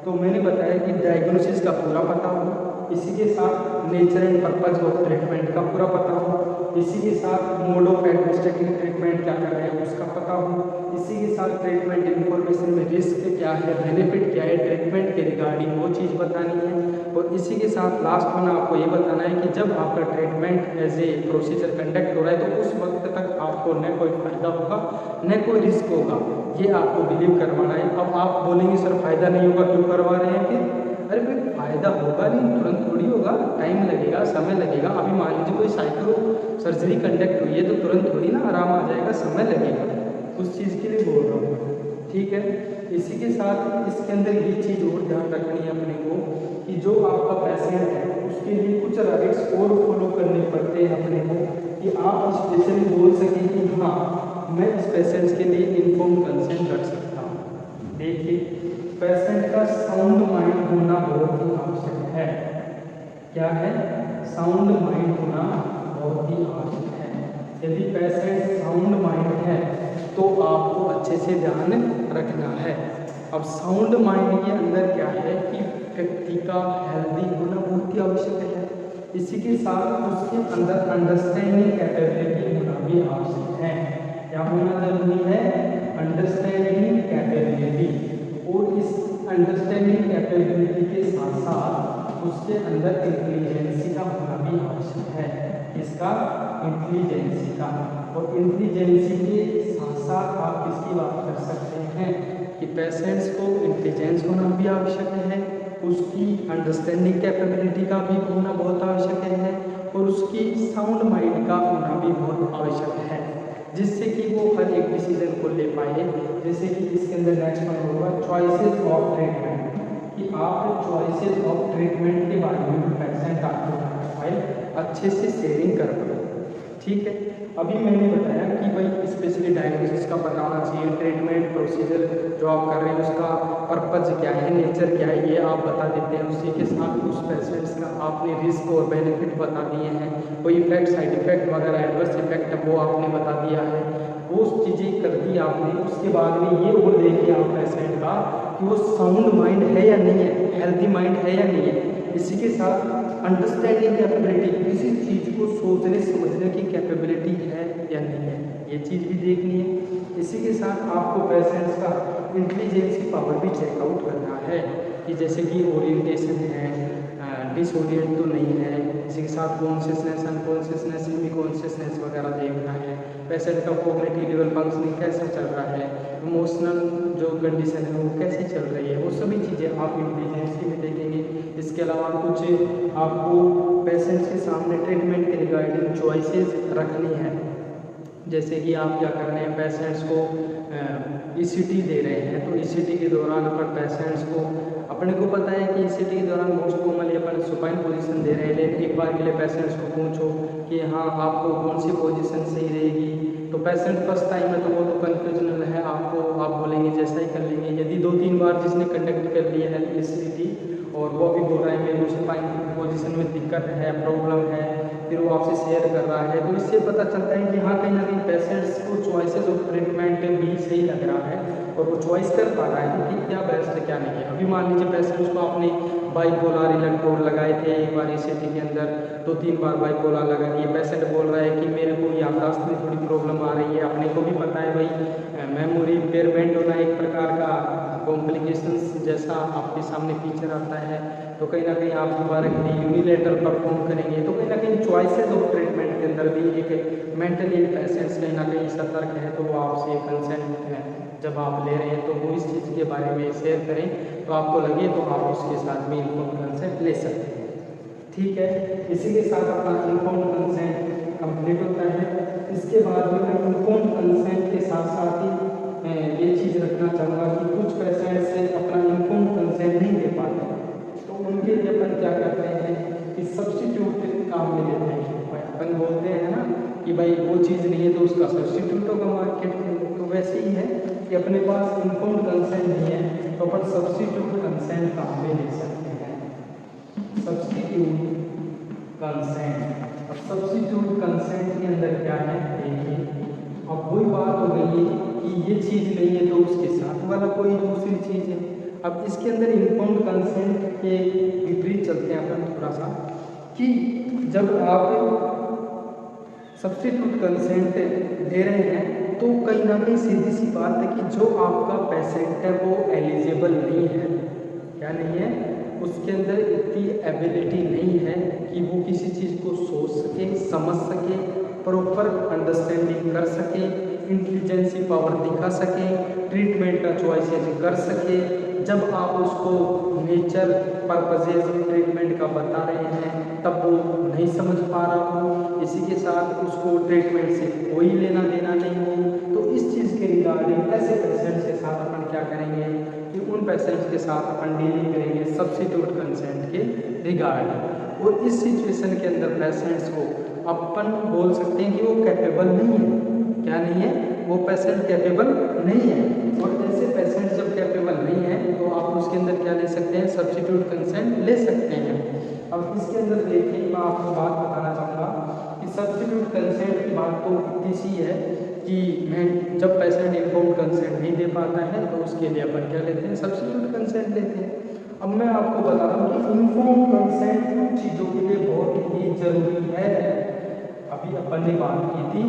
तो मैंने बताया कि डायग्नोसिस का पूरा पता हो, इसी के साथ nature and purpose of treatment का पूरा पता हो, इसी के साथ मोड ऑफ एडमिनिस्ट्रेटिव ट्रीटमेंट क्या कर रहे हैं उसका पता हो, इसी के साथ ट्रीटमेंट इन्फॉर्मेशन में रिस्क क्या है, बेनिफिट क्या है, ट्रीटमेंट के रिगार्डिंग वो चीज़ बतानी है। और इसी के साथ लास्ट में आपको ये बताना है कि जब आपका treatment as a procedure conduct हो रहा है तो उस वक्त तक आपको न कोई फ़ायदा होगा न कोई रिस्क होगा, ये आपको बिलीव करवाना है। अब आप बोलेंगे सर फ़ायदा नहीं होगा, क्यों करवा रहे हैं फिर? अरे भाई फ़ायदा होगा नहीं, तुरंत थोड़ी होगा, टाइम लगेगा, समय लगेगा। अभी मान लीजिए कोई साइक्रो सर्जरी कंडक्ट हुई है तो तुरंत थोड़ी ना आराम आ जाएगा, समय लगेगा। उस चीज़ के लिए बोल रहा हूँ, ठीक है। इसी के साथ इसके अंदर ये चीज़ और ध्यान रखनी है अपने को कि जो आपका पेशेंट है उसके लिए कुछ राइट्स और फॉलो करने पड़ते हैं अपने को, कि आप स्पेशली बोल सकें कि हाँ मैं इस पेशेंट के लिए इन्फॉर्म कंसेंट रख सकता हूँ। देखिए, पेशेंट का साउंड माइंड होना बहुत ही आवश्यक है। क्या है? साउंड माइंड होना बहुत ही आवश्यक है। यदि पेशेंट साउंड माइंड है तो आपको अच्छे से ध्यान रखना है। अब साउंड माइंड के अंदर क्या है कि व्यक्ति का हेल्दी होना बहुत ही आवश्यक है। इसी के साथ उसके अंदर अंडरस्टैंडिंग कैपेबिलिटी होना भी आवश्यक है। क्या होना जरूरी है? Understanding capability. और इस अंडरस्टैंडिंग कैपेबिलिटी के साथ साथ उसके अंदर इंटेलिजेंसी का होना भी आवश्यक है। इसका इंटेलिजेंसी का, और इंटेलिजेंसी के साथ साथ आप किसकी बात कर सकते हैं कि पेशेंट्स को इंटेलिजेंस होना भी आवश्यक है, उसकी अंडरस्टैंडिंग कैपेबिलिटी का भी होना बहुत आवश्यक है, और उसकी साउंड माइंड का होना भी बहुत आवश्यक है, जिससे कि वो हर एक डिसीजन को ले पाए। जैसे कि इसके अंदर नेक्स्ट पॉइंट होगा चॉइसेस ऑफ ट्रीटमेंट, कि आप चॉइसेस ऑफ ट्रीटमेंट के बारे में पेशेंट आपको अच्छे से शेयरिंग कर पाए। ठीक है, अभी मैंने बताया कि भाई स्पेशली डायग्नोसिस का पता होना चाहिए, ट्रीटमेंट प्रोसीजर जो आप कर रहे हैं उसका पर्पज क्या है, नेचर क्या है, ये आप बता देते हैं। उसी के साथ उस पेशेंट्स का आपने रिस्क और बेनिफिट बता दिए हैं, कोई इफेक्ट साइड इफेक्ट वगैरह एडवर्स इफेक्ट है वो आपने बता दिया है, वो चीज़ें कर दी आपने। उसके बाद में ये बोल देंगे आप पेशेंट का कि वो साउंड माइंड है या नहीं है, हेल्दी माइंड है या नहीं है। इसी के साथ अंडरस्टैंडिंग कैपेबिलिटी, किसी चीज़ को सोचने समझने की कैपेबिलिटी है या नहीं है, ये चीज़ भी देखनी है। इसी के साथ आपको पेशेंट्स का इंटेलिजेंसी पावर भी चेकआउट करना है, कि जैसे कि ओरिएंटेशन है, डिसओरिएंट तो नहीं है। इसी के साथ कॉन्शियसनेस, अनकॉन्शियसनेस, सेमी कॉन्शियसनेस वगैरह देखना है। पेशेंट का कॉग्निटिव लेवल फंक्शनिंग कैसे चल रहा है, इमोशनल जो कंडीशन है वो कैसे चल रही है, वो सभी चीज़ें आप इंटेलिजेंसी में देखेंगे। इसके अलावा कुछ आपको पेशेंट्स के सामने ट्रीटमेंट के रिगार्डिंग चॉइसेस रखनी है। जैसे कि आप क्या कर रहे हैं, पेशेंट्स को ईसीटी दे रहे हैं, तो ईसीटी के दौरान अपन पेशेंट्स को, अपने को पता है कि ईसीटी के दौरान मोस्ट कॉमनली अपन सुपाइन पोजीशन दे रहे हैं, लेकिन एक बार के लिए पेशेंट्स को पूछो कि हाँ आपको कौन सी पोजीशन सही रहेगी, तो पेशेंट फर्स्ट टाइम है तो वो तो कन्फ्यूजनल है, आपको आप बोलेंगे जैसा ही कर लेंगे। यदि 2-3 बार जिसने कंडक्ट कर लिया है ईसीटी और वो भी बोल रहा है मेरे को सुपाइन पोजीशन में दिक्कत है, प्रॉब्लम है, फिर वो आपसे शेयर कर रहा है, तो इससे पता चलता है कि हाँ कहीं ना कहीं पेशेंट्स को चॉइसेस ऑफ ट्रीटमेंट भी सही लग रहा है और वो चॉइस कर पा रहा है कि क्या बेस्ट है क्या नहीं है। अभी मान लीजिए पेशेंट्स को आपने बाइपोलर इलेक्ट्रोड लगाए थे एक बार ईसीटी के अंदर, 2-3 बार बाइपोलर लगा दिए, पेशेंट बोल रहा है कि मेरे को याददाश्त में थोड़ी प्रॉब्लम आ रही है। अपने को भी पता है भाई मेमोरी इम्पेयरमेंट होना एक प्रकार का कॉम्प्लिकेशंस जैसा आपके सामने फीचर आता है, तो कहीं ना कहीं आप दोबारा के लिए यूनिलेटरल परफॉर्म करेंगे, तो कहीं ना कहीं चॉइसेस ऑफ ट्रीटमेंट के अंदर भी एक मेंटली पेशेंट्स कहीं ना कहीं सतर्क है, तो वो आपसे कंसेंट जब आप ले रहे हैं तो वो इस चीज़ के बारे में शेयर करें, तो आपको लगे तो आप उसके साथ भी इन्फॉर्म कंसेंट ले सकते हैं। ठीक है, इसी के साथ अपना इन्फॉर्म कंसेंट कंप्लीट होता है। इसके बाद में मैं इन्फॉर्म कंसेंट के साथ साथ ही ये चीज़ रखना चाहूँगा कि कुछ पेशेंट्स से अपना इन्फॉर्म कंसेंट नहीं दे पाते, तो उनके लिए अपन क्या करते हैं कि सब्स्टिट्यूट काम में लेते हैं। अपन बोलते हैं ना कि भाई वो चीज़ नहीं है तो उसका सब्स्टिट्यूट होगा मार्केट में, तो वैसे ही है कि अपने पास इन्फॉर्म कंसेंट नहीं है तो अपन सब्स्टिट्यूट कंसेंट काम में ले सकते हैं। सब्स्टिट्यूट कंसेंट, अब सब्स्टिट्यूट कंसेंट के अंदर क्या है देखिए, अब वही बात हो गई है कि ये चीज़ नहीं है तो उसके साथ वाला कोई दूसरी चीज़ है। अब इसके अंदर इन्फॉर्म्ड कंसेंट के विपरीत चलते हैं अपन थोड़ा सा, कि जब आप सब्स्टिट्यूट कंसेंट दे रहे हैं तो कहीं ना कहीं सीधी सी बात है कि जो आपका पेशेंट है वो एलिजिबल नहीं है। क्या नहीं है? उसके अंदर इतनी एबिलिटी नहीं है कि वो किसी चीज़ को सोच सके, समझ सके प्रॉपर अंडरस्टैंडिंग कर सके, इंटेलिजेंसी पावर दिखा सके, ट्रीटमेंट का चॉइसेस कर सके। जब आप उसको नेचर पर्पजेज ट्रीटमेंट का बता रहे हैं तब वो नहीं समझ पा रहा हो, इसी के साथ उसको ट्रीटमेंट से कोई लेना देना नहीं हो, तो इस चीज़ के रिगार्डिंग ऐसे पेशेंट्स के साथ अपन क्या करेंगे कि उन पेशेंट्स के साथ अपन डीलिंग करेंगे सब्स्टिट्यूट कंसेंट के रिगार्डिंग। और इस सिचुएशन के अंदर पेशेंट्स को अपन बोल सकते हैं कि वो कैपेबल नहीं है। क्या नहीं है? वो पेशेंट कैपेबल नहीं है। और ऐसे पेशेंट जब कैपेबल नहीं है तो आप उसके अंदर क्या ले सकते हैं? सब्स्टिट्यूट कंसेंट ले सकते हैं। अब इसके अंदर देखिए, मैं आपको बात बताना चाहूँगा कि सब्स्टिट्यूट कंसेंट की बात तो इतनी सी है कि मैं जब पेशेंट इन्फॉर्म्ड कंसेंट नहीं दे पाता है तो उसके लिए अपन क्या लेते हैं? सब्स्टिट्यूट कंसेंट लेते हैं। अब मैं आपको बता रहा हूँ कि इन्फॉर्म्ड कंसेंट कुछ चीज़ों के लिए बहुत ही जरूरी है। अभी अपन ने बात की थी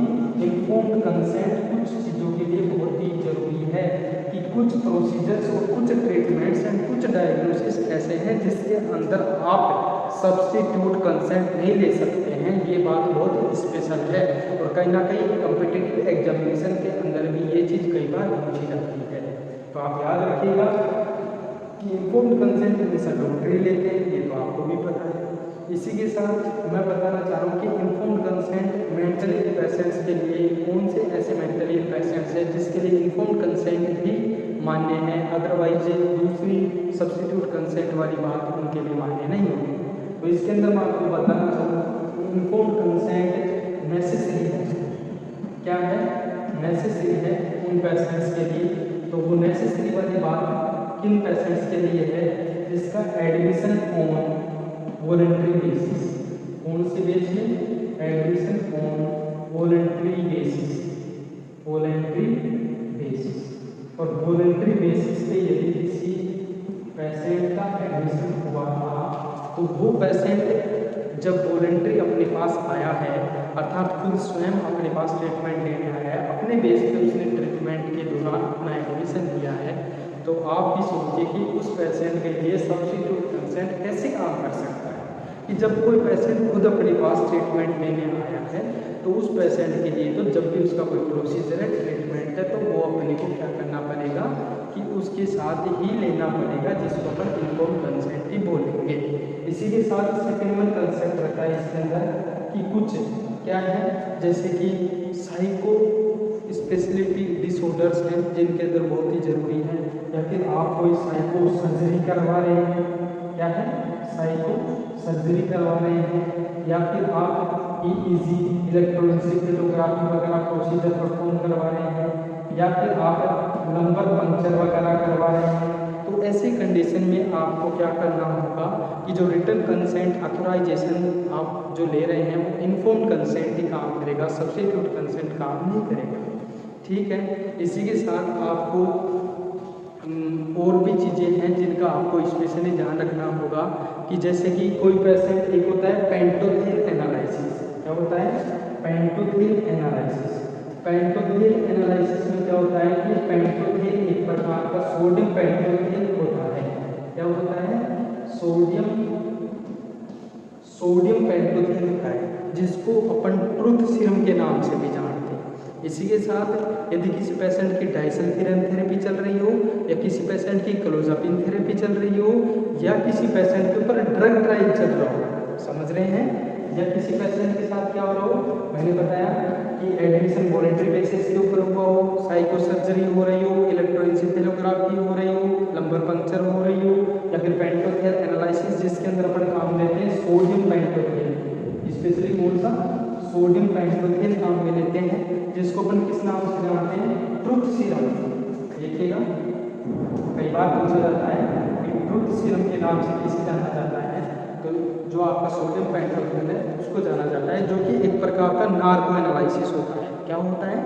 इन्फॉर्म्ड कंसेंट कुछ चीज़ों के लिए बहुत ही जरूरी है कि कुछ प्रोसीजर्स और कुछ ट्रीटमेंट्स एंड कुछ डायग्नोसिस ऐसे हैं जिसके अंदर आप सब्स्टिट्यूट कंसेंट नहीं ले सकते हैं। ये बात बहुत स्पेशल है और कहीं ना कहीं कॉम्पिटिटिव एग्जामिनेशन के अंदर भी ये चीज़ कई बार पूछी जाती है। तो आप याद रखिएगा कि इन्फॉर्म्ड कंसेंट हमेशा डॉक्टर लेते हैं, ये तो आपको भी पता है। इसी के साथ मैं बताना चाह रहा हूँ कि informed consent mentally ill patients के लिए कौन से ऐसे मेंटली इल पेशेंट्स हैं जिसके लिए इन्फॉर्म्ड कंसेंट भी मान्य है, अदरवाइज दूसरी सब्स्टिट्यूट कंसेंट वाली बात उनके लिए मान्य नहीं होगी। तो इसके अंदर मैं आपको बताना चाहूँगा इन्फॉर्म्ड कंसेंट नेसेसरी है। क्या है? नेसेसरी है उन पेशेंट्स के लिए। तो वो नेसेसरी वाली बात किन पेशेंट्स के लिए है? जिसका एडमिशन ऑन वॉलंटरी बेसिस। कौन से बेस में? Admission on voluntary basis. Voluntary basis. और वॉलंटरी बेसिस पे यदि किसी पेशेंट का एडमिशन हुआ था तो वो पेशेंट जब वॉलंटरी अपने पास आया है, अर्थात खुद स्वयं अपने पास ट्रीटमेंट लेने आया है, अपने बेस पे उसने ट्रीटमेंट के दौरान अपना एडमिशन दिया है, तो आप भी सोचिए कि उस पेशेंट के लिए सब्स्टिट्यूट कंसेंट कैसे काम कर सकता है कि जब कोई पेशेंट खुद अपने पास ट्रीटमेंट लेने आया है तो उस पेशेंट के लिए तो जब भी उसका कोई प्रोसीजर है, ट्रीटमेंट है, तो वो अपने को क्या करना पड़ेगा कि उसके साथ ही लेना पड़ेगा, जिसको अपन इन्फॉर्म्ड कंसेंट ही बोलेंगे। इसी के साथ सेकेंड वन कंसेप्ट रहता है इसके अंदर कि कुछ क्या है, जैसे कि साइको स्पेशलिटी डिसऑर्डर्स हैं जिनके अंदर बहुत ही जरूरी है, या फिर आप कोई साइको सर्जरी करवा रहे हैं, क्या है? साइको सर्जरी करवा रहे हैं, या फिर आप EEG इलेक्ट्रोएन्सेफेलोग्राफी वगैरह प्रोसीजर परफॉर्म करवा रहे हैं, या फिर आप लंबर पंक्चर वगैरह करवा रहे हैं, तो ऐसे कंडीशन में आपको क्या करना होगा कि जो रिटन कंसेंट ऑथराइजेशन आप जो ले रहे हैं वो इन्फॉर्म्ड कंसेंट ही काम करेगा, सब्स्टिट्यूट कंसेंट काम नहीं करेगा। ठीक है। इसी के साथ आपको और भी चीज़ें हैं जिनका आपको स्पेशली ध्यान रखना होगा कि जैसे कि कोई पेशेंट, एक होता है पेंटोथेन एनालिसिस। क्या होता है? पेंटोथेन एनालिसिस। पेंटोथेन एनालिसिस में क्या होता है कि पेंटोथेन एक प्रकार का सोडियम पेंटोथेन होता है। क्या होता है? सोडियम पेंटोथेन होता है, जिसको अपन ट्रुथ सीरम के नाम से भी जानते हैं। इसी के साथ यदि किसी पेशेंट की डाइसल्फिरम थेरेपी चल रही हो, या किसी पेशेंट की क्लोजापिन थेरेपी चल रही हो, या किसी पेशेंट के ऊपर ड्रग ट्रायल चल रहा हो, समझ रहे हैं, या किसी पेशेंट के साथ क्या हो रहा हो, मैंने बताया कि एडमिशन वॉलंटरी बेसिस के ऊपर हुआ हो, साइको सर्जरी हो रही हो, इलेक्ट्रोएन्सेफेलोग्राफी हो रही हो, लंबर पंक्चर हो रही हो, या फिर पेंटोथेन एनालिसिस जिसके अंदर अपन काम लेते हैं सोडियम पेंटोथेन, स्पेशली कौन सा? सोडियम पेंटोथेन काम में लेते हैं, जिसको अपन किस नाम से जानते हैं? Truth serum. देखिएगा कई बार पूछा जाता है कि ट्रुथ सीरम के नाम से किसे जाना जाता है, तो जो आपका सोडियम पेंटोथेन है उसको जाना जाता है, जो कि एक प्रकार का नार्को एनालिसिस होता है। क्या होता है?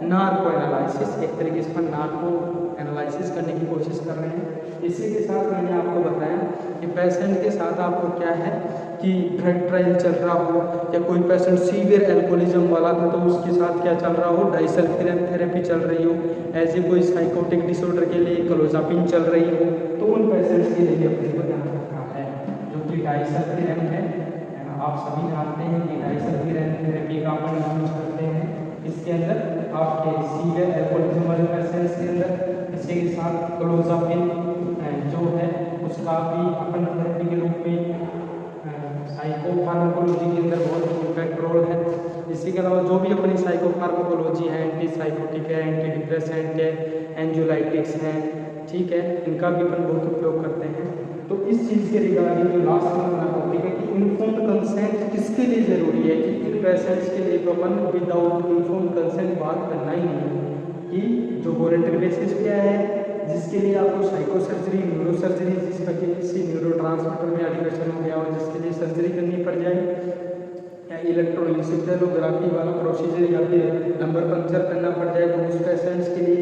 Narco analysis. एक तरीके से अपन नार्को एनालिसिस करने की कोशिश कर रहे हैं। इसी के साथ मैंने आपको बताया कि पेशेंट के साथ आपको क्या है कि ड्रग ट्रायल चल रहा हो, या कोई पेशेंट सीवियर एल्कोहलिज्म वाला था तो उसके साथ क्या चल रहा हो? डाइसल्फिरम थेरेपी चल रही हो, ऐसे कोई साइकोटिक डिसऑर्डर के लिए क्लोजापिन चल रही हो, तो उन पेशेंट्स के लिए अपने को ध्यान रखना है, जो कि डाइसल्फिरम है आप सभी जानते हैं कि डाइसन थेरेपी का अपन यूज करते हैं इसके अंदर आपके सीवियर एल्कोहलिज्म पेशेंट्स के अंदर। इसी के साथ क्लोजापिन जो है उसका भी अपन थेरेपी के रूप में साइकोफार्माकोलॉजी के अंदर बहुत इम्पैक्ट रोल है। इसी के अलावा जो भी अपनी साइकोफार्माकोलॉजी है, एंटी साइकोटिक है, एंटी डिप्रेसेंट है, एंजियोलाइटिक्स हैं, ठीक है, इनका भी अपन बहुत उपयोग करते हैं। तो इस चीज़ के रिगार्डिंग जो लास्ट में अपना टॉपिक है कि इन्फॉर्म्ड कंसेंट किसके लिए ज़रूरी है, कि इन पेशेंट्स के लिए तो अपन विदाउट इन्फॉर्म्ड कंसेंट बात करना ही नहीं है, कि जो वॉलंटरी बेसिस पे है जिसके लिए आपको साइको सर्जरी, न्यूरो सर्जरी, जिसका किसी न्यूरो ट्रांसमीटर में एडिक्शन हो गया हो जिसके लिए सर्जरी करनी पड़ जाए, या इलेक्ट्रोइंसेफेलोग्राफी वाला प्रोसीजर या फिर नंबर पंक्चर करना पड़ जाए तो उस पेशेंट्स के लिए।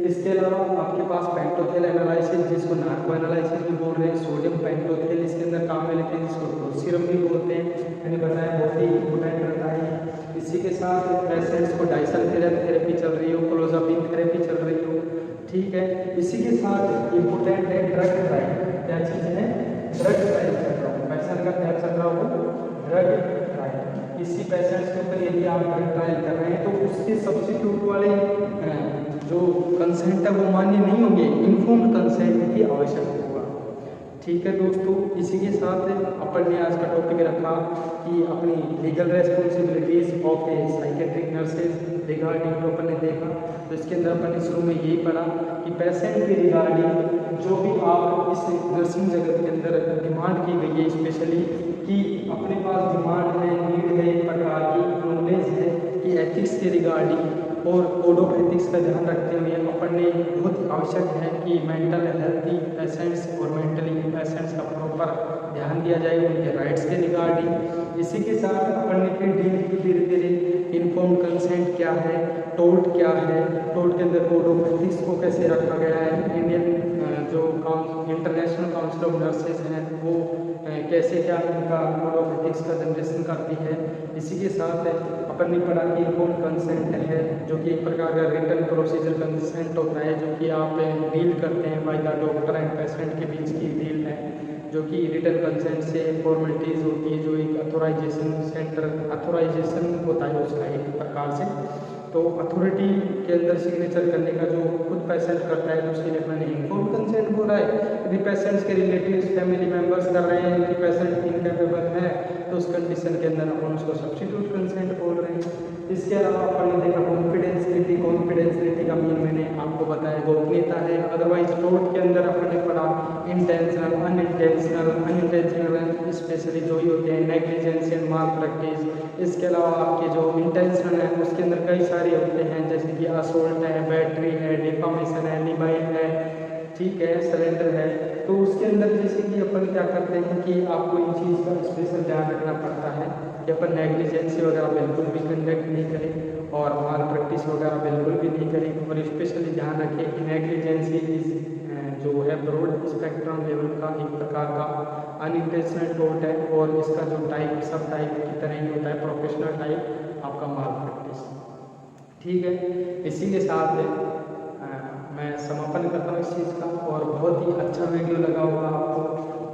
इसके अलावा आपके पास पेंटोथेल एनालिसिस, जिसको नार्को एनालिसिस भी बोल रहे हैं, सोडियम पेंटोथेल इसके अंदर काम में लेते हैं, जिसको सीरम भी बोलते हैं, मैंने बताया बहुत ही इम्पोर्टेंट रहता है। इसी के साथ पेशेंट्स को डाइसन थेरेपी चल रही हो, क्लोजापिन थेरेपी चल रही हो, ठीक है। इसी के साथ इम्पोर्टेंट है ड्रग ट्रायल। क्या चीज़ है? ड्रग ट्रायल चल रहा हो, पेशेंट का क्या चल रहा हो? Drug trial. इसी पेशेंट्स के ऊपर यदि आप ड्रग ट्रायल कर रहे हैं तो उसके सब्स्टिट्यूट वाले जो कंसेंट है वो मान्य नहीं होंगे, इन्फॉर्म्ड कंसेंट ही आवश्यक होगा, ठीक है दोस्तों। इसी के साथ अपन ने आज का टॉपिक रखा कि अपनी legal responsibilities of A psychiatric nurses regarding तो अपन ने देखा। तो इसके अंदर अपन ने शुरू में यही पढ़ा कि पेशेंट के रिगार्डिंग जो भी आप इस नर्सिंग जगत के अंदर डिमांड की गई है, स्पेशली कि अपने पास डिमांड है, नीड है, एक प्रकार की नॉलेज है कि एथिक्स के रिगार्डिंग और कोड ऑफ एथिक्स का ध्यान रखते हुए अपन ने बहुत आवश्यक है कि मेंटल हेल्थी पेशेंट्स और मेंटली पेशेंट्स का प्रॉपर ध्यान दिया जाए उनके राइट्स के रिगार्डिंग। इसी के साथ अपन ने फिर डील की धीरे धीरे इन्फॉर्म्ड कंसेंट क्या है, टोर्ट क्या है, टोर्ट के अंदर कोड ऑफ एथिक्स को कैसे रखा गया है, इंडियन जो इंटरनेशनल काउंसिल ऑफ नर्सेज हैं वो कैसे क्या इनका कोड ऑफ एथिक्स का जनरेशन करती है। इसी के साथ अपन ने पढ़ा कि इन्फॉर्म्ड कंसेंट है जो कि एक प्रकार का रिटन प्रोसीजर कंसेंट होता है, जो कि आप डील करते हैं by the doctor and patient के बीच की डील है, जो कि रिटन कंसेंट से फॉर्मेलिटीज़ होती है, जो एक अथोराइजेशन सेंटर अथोराइजेशन होता है उसका एक प्रकार से। तो अथॉरिटी के अंदर सिग्नेचर करने का जो खुद पेशेंट करता है तो उसके लिए मैंने इन्फॉर्म्ड कंसेंट बोला है। यदि पेशेंट्स के रिलेटिव्स फैमिली मेम्बर्स कर रहे हैं कि पेशेंट इनकेपेबल है तो उस कंडीशन के अंदर अपन उसको सब्स्टिट्यूट कंसेंट बोल रहे हैं। इसके अलावा अपन ने देखा कॉन्फिडेंशियलिटी। कॉन्फिडेंशियलिटी का मीन मैंने आपको बताया गोपनीयता है। अदरवाइज टोर्ट के अंदर अपन ने पढ़ा इंटेंशनल, अनइंटेंशनल स्पेशली जो ही होते हैं नेग्लिजेंस एंड माल प्रैक्टिस। इसके अलावा आपके जो इंटेंशनल है उसके अंदर कई सारे होते हैं, जैसे कि असोल्ट है, बैटरी है, डिफामेशन है, लिबाइन है, ठीक है, सरेंडर है। तो उसके अंदर जैसे कि अपन क्या करते हैं कि आपको इन चीज़ का स्पेशल ध्यान रखना पड़ता है कि अपन नेग्लिजेंसी वगैरह बिल्कुल भी कंडक्ट नहीं करें और माल प्रैक्टिस वगैरह बिल्कुल भी नहीं करें। और स्पेशली ध्यान रखें कि नेग्लिजेंसी इज जो है ब्रॉड स्पेक्ट्रम लेवल का एक प्रकार का अनइंटेंशनल टोर्ट है और इसका जो टाइप सब टाइप की तरह ही होता है, प्रोफेशनल टाइप आपका माल प्रैक्टिस, ठीक है। इसी के साथ मैं समापन करता हूँ इस चीज़ का। और बहुत ही अच्छा वीडियो लगा होगा आपको।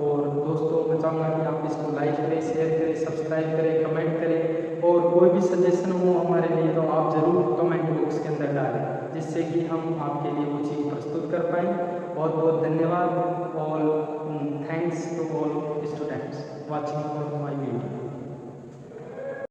और दोस्तों मैं चाहूँगा कि आप इसको लाइक करें, शेयर करें, सब्सक्राइब करें, कमेंट करें और कोई भी सजेशन हो हमारे लिए तो आप ज़रूर कमेंट बॉक्स के अंदर डालें, जिससे कि हम आपके लिए वो चीज़ प्रस्तुत कर पाएँ। बहुत बहुत धन्यवाद। All thanks to all students watching my video.